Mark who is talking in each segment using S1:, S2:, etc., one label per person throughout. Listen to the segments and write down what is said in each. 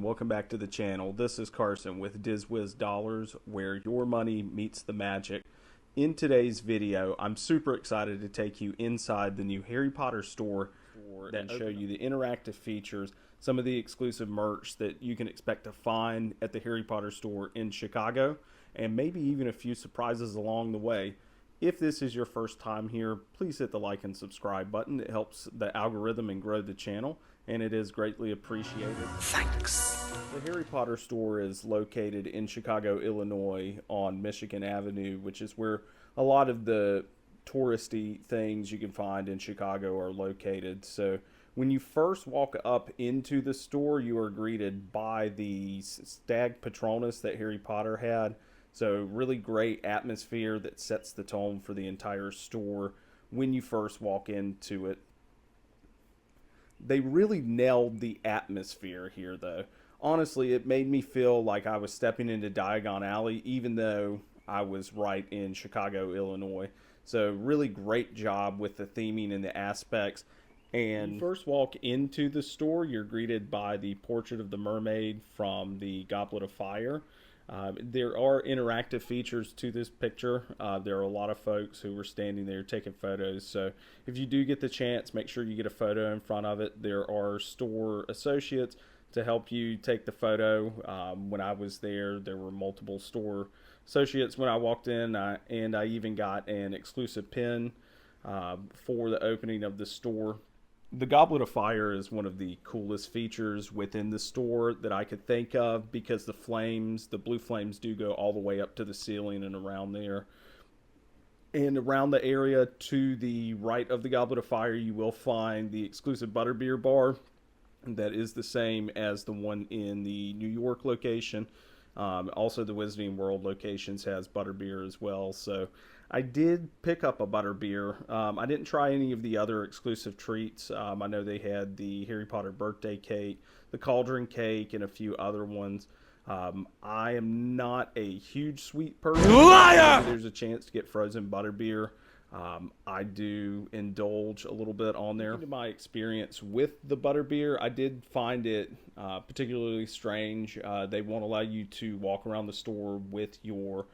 S1: welcome back to the channel. This is Carson with DizWiz Dollars, where your money meets the magic. In today's video, I'm super excited to take you inside the new Harry Potter store and show you the interactive features, some of the exclusive merch that you can expect to find at the Harry Potter store in Chicago, and maybe even a few surprises along the way. If this is your first time here, please hit the like and subscribe button. It helps the algorithm and grow the channel, and it is greatly appreciated.
S2: Thanks.
S1: The Harry Potter store is located in Chicago, Illinois on Michigan Avenue, which is where a lot of the touristy things you can find in Chicago are located. So when you first walk up into the store, you are greeted by the stag Patronus that Harry Potter had. So really great atmosphere that sets the tone for the entire store when you first walk into it. They really nailed the atmosphere here, though. Honestly, it made me feel like I was stepping into Diagon Alley, even though I was right in Chicago, Illinois. So really great job with the theming and the aspects. And when you first walk into the store, you're greeted by the portrait of the mermaid from the Goblet of Fire. There are interactive features to this picture. There are a lot of folks who were standing there taking photos, so if you do get the chance, make sure you get a photo in front of it. There are store associates to help you take the photo. When I was there were multiple store associates when I walked in, and I even got an exclusive pin for the opening of the store. The Goblet of Fire is one of the coolest features within the store that I could think of, because the flames, the blue flames, do go all the way up to the ceiling and around there. And around the area to the right of the Goblet of Fire, you will find the exclusive butterbeer bar that is the same as the one in the New York location. Also, the Wizarding World locations has butterbeer as well. So I did pick up a butterbeer. I didn't try any of the other exclusive treats. I know they had the Harry Potter birthday cake, the cauldron cake, and a few other ones. I am not a huge sweet person.
S2: Liar!
S1: Maybe there's a chance to get frozen butterbeer. I do indulge a little bit on there. In my experience with the butterbeer, I did find it particularly strange. They won't allow you to walk around the store with your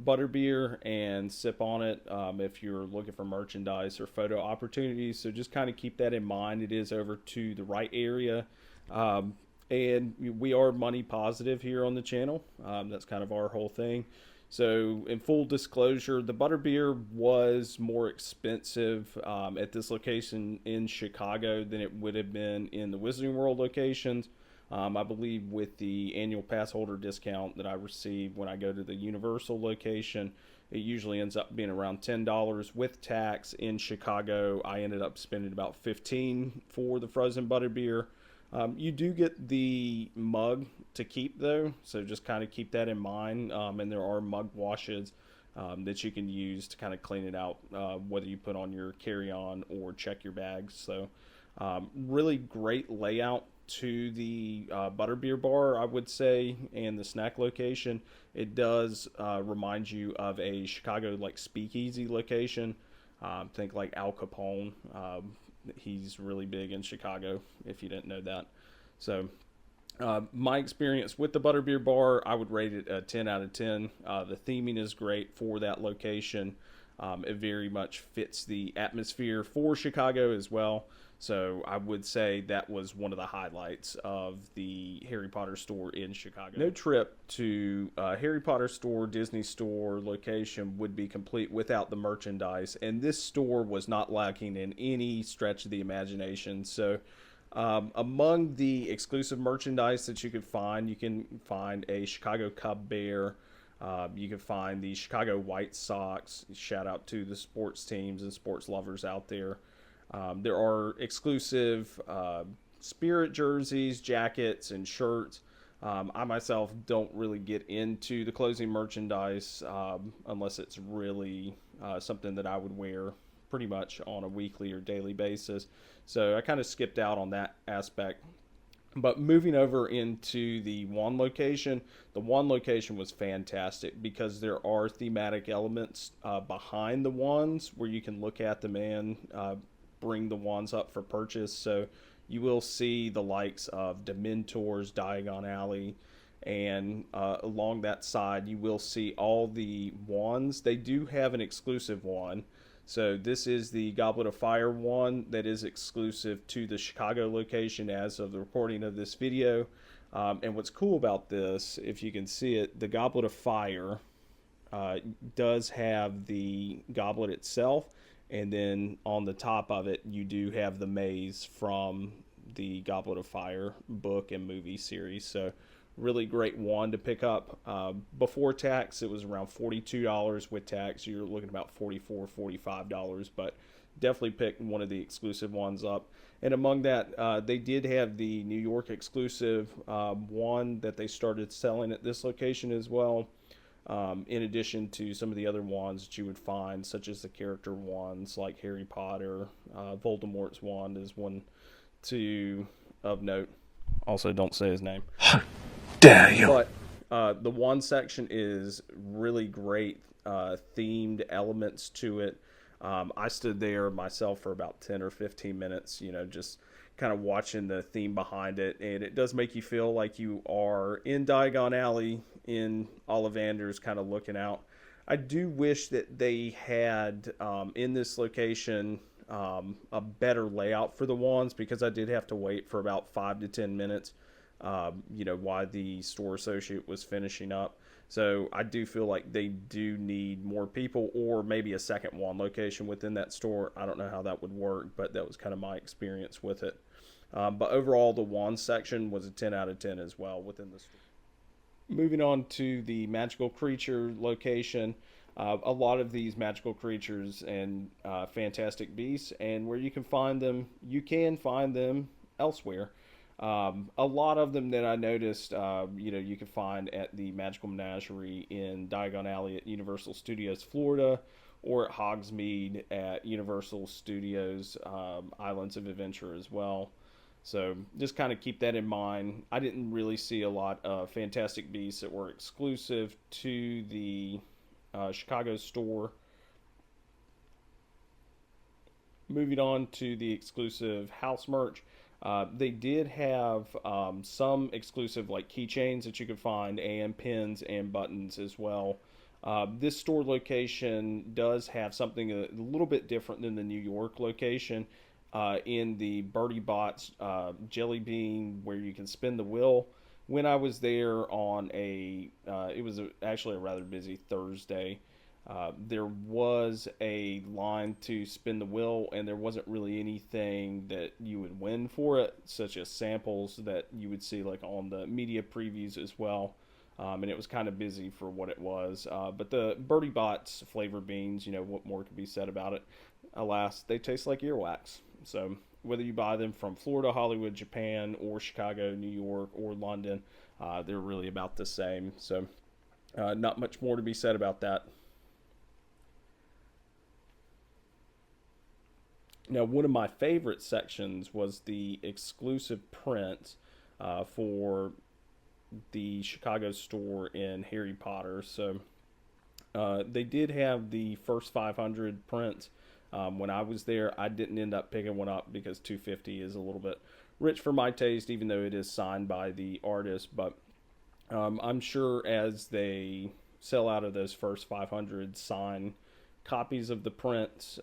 S1: butterbeer and sip on it if you're looking for merchandise or photo opportunities. So just kind of keep that in mind. It is over to the right area. And we are money positive here on the channel. That's kind of our whole thing. So in full disclosure, the butterbeer was more expensive at this location in Chicago than it would have been in the Wizarding World locations. I believe with the annual pass holder discount that I receive when I go to the Universal location, it usually ends up being around $10 with tax. In Chicago, I ended up spending about $15 for the frozen butterbeer. You do get the mug to keep, though, so just kind of keep that in mind. And there are mug washes that you can use to kind of clean it out, whether you put on your carry-on or check your bags. So really great layout to the butterbeer bar, I would say, and the snack location. It does remind you of a Chicago like speakeasy location. Think like Al Capone. He's really big in Chicago, if you didn't know that. So my experience with the butterbeer bar, I would rate it a 10 out of 10. The theming is great for that location. It very much fits the atmosphere for Chicago as well. So I would say that was one of the highlights of the Harry Potter store in Chicago. No trip to Harry Potter store, Disney store location would be complete without the merchandise. And this store was not lacking in any stretch of the imagination. So among the exclusive merchandise that you can find a Chicago Cub Bear. You can find the Chicago White Sox. Shout out to the sports teams and sports lovers out there. There are exclusive Spirit jerseys, jackets, and shirts. I myself don't really get into the closing merchandise unless it's really something that I would wear pretty much on a weekly or daily basis. So I kind of skipped out on that aspect. But moving over into the wand location, the wand location was fantastic because there are thematic elements behind the wands where you can look at them and bring the wands up for purchase. So you will see the likes of Dementors, Diagon Alley, and along that side you will see all the wands. They do have an exclusive one. So this is the Goblet of Fire one that is exclusive to the Chicago location as of the recording of this video. And what's cool about this, if you can see it, the Goblet of Fire does have the goblet itself, and then on the top of it you do have the maze from the Goblet of Fire book and movie series. So really great wand to pick up. Before tax it was around $42. With tax you're looking about $44, $45, but definitely pick one of the exclusive ones up. And among that, they did have the New York exclusive one that they started selling at this location as well, in addition to some of the other wands that you would find, such as the character wands like Harry Potter. Voldemort's wand is one of note. Also, don't say his name.
S2: Dare you.
S1: But the wand section is really great, themed elements to it. I stood there myself for about 10 or 15 minutes, just kind of watching the theme behind it. And it does make you feel like you are in Diagon Alley in Ollivander's, kind of looking out. I do wish that they had, in this location, a better layout for the wands, because I did have to wait for about 5 to 10 minutes, while the store associate was finishing up. So I do feel like they do need more people, or maybe a second wand location within that store. I don't know how that would work, but that was kind of my experience with it. But overall, the wand section was a 10 out of 10 as well within the store. Moving on to the magical creature location. A lot of these magical creatures and fantastic beasts, and where you can find them elsewhere. A lot of them that I noticed, you can find at the Magical Menagerie in Diagon Alley at Universal Studios Florida, or at Hogsmeade at Universal Studios Islands of Adventure as well. So just kind of keep that in mind. I didn't really see a lot of Fantastic Beasts that were exclusive to the Chicago store. Moving on to the exclusive house merch. They did have some exclusive like keychains that you could find, and pins and buttons as well. This store location does have something a little bit different than the New York location, in the Bertie Bott's Jelly Bean, where you can spin the wheel. When I was there on it was actually a rather busy Thursday, there was a line to spin the wheel, and there wasn't really anything that you would win for it, such as samples that you would see like on the media previews as well. And it was kind of busy for what it was. But the Bertie Bott's flavor beans, what more could be said about it? Alas, they taste like earwax. So whether you buy them from Florida, Hollywood, Japan, or Chicago, New York, or London, they're really about the same. So not much more to be said about that. Now, one of my favorite sections was the exclusive prints for the Chicago store in Harry Potter. So they did have the first 500 prints. When I was there, I didn't end up picking one up because $250 is a little bit rich for my taste, even though it is signed by the artist. But I'm sure as they sell out of those first 500 signed copies of the prints,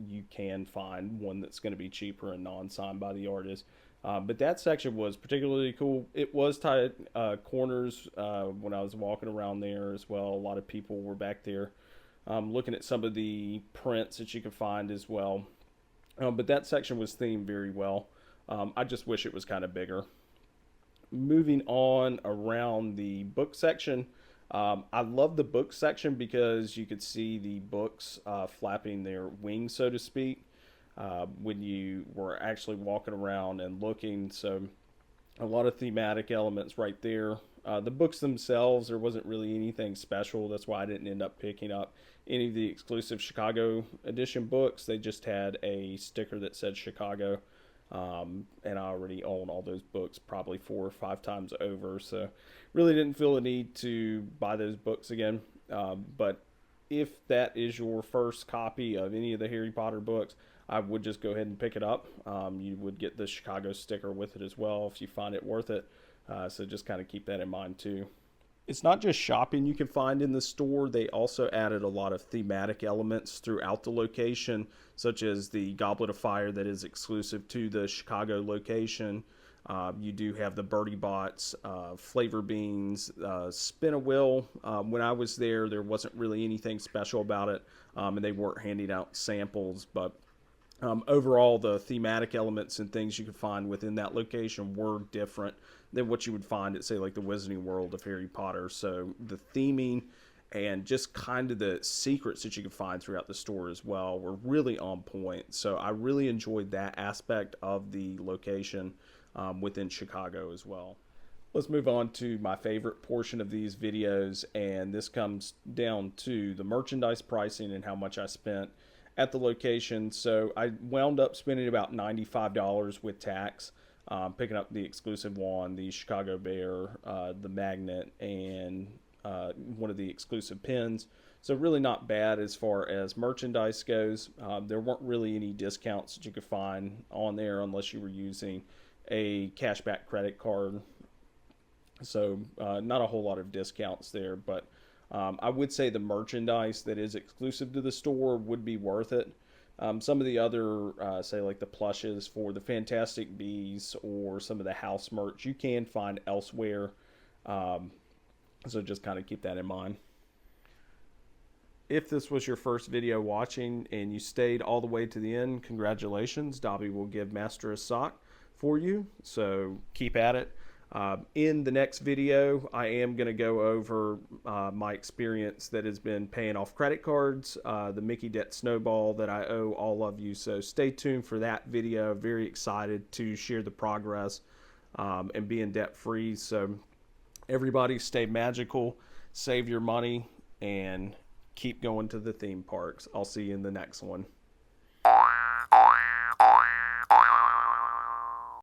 S1: you can find one that's going to be cheaper and non-signed by the artist. But that section was particularly cool. It was tight corners when I was walking around there as well. A lot of people were back there looking at some of the prints that you could find as well. But that section was themed very well. I just wish it was kind of bigger. Moving on around the book section. I love the book section because you could see the books flapping their wings, so to speak, when you were actually walking around and looking. So a lot of thematic elements right there. The books themselves, there wasn't really anything special. That's why I didn't end up picking up any of the exclusive Chicago edition books. They just had a sticker that said Chicago. And I already own all those books probably 4 or 5 times over, so really didn't feel a need to buy those books again. But if that is your first copy of any of the Harry Potter books, I would just go ahead and pick it up. You would get the Chicago sticker with it as well if you find it worth it. So just kind of keep that in mind too. It's not just shopping you can find in the store. They also added a lot of thematic elements throughout the location, such as the Goblet of Fire that is exclusive to the Chicago location. You do have the Birdie Bots, flavor beans, spin a wheel. When I was there wasn't really anything special about it, and they weren't handing out samples, but overall, the thematic elements and things you could find within that location were different than what you would find at, say, like the Wizarding World of Harry Potter. So the theming and just kind of the secrets that you could find throughout the store as well were really on point. So I really enjoyed that aspect of the location within Chicago as well. Let's move on to my favorite portion of these videos, and this comes down to the merchandise pricing and how much I spent at the location. So I wound up spending about $95 with tax, picking up the exclusive wand, the Chicago Bear, the magnet, and one of the exclusive pins. So really not bad as far as merchandise goes. There weren't really any discounts that you could find on there unless you were using a cashback credit card. So not a whole lot of discounts there, but I would say the merchandise that is exclusive to the store would be worth it. Some of the other, say like the plushes for the Fantastic Bees or some of the house merch, you can find elsewhere. So just kind of keep that in mind. If this was your first video watching and you stayed all the way to the end, congratulations. Dobby will give Master a sock for you, so keep at it. In the next video, I am going to go over my experience that has been paying off credit cards, the Mickey debt snowball that I owe all of you. So stay tuned for that video. Very excited to share the progress and being debt free. So everybody stay magical, save your money, and keep going to the theme parks. I'll see you in the next one.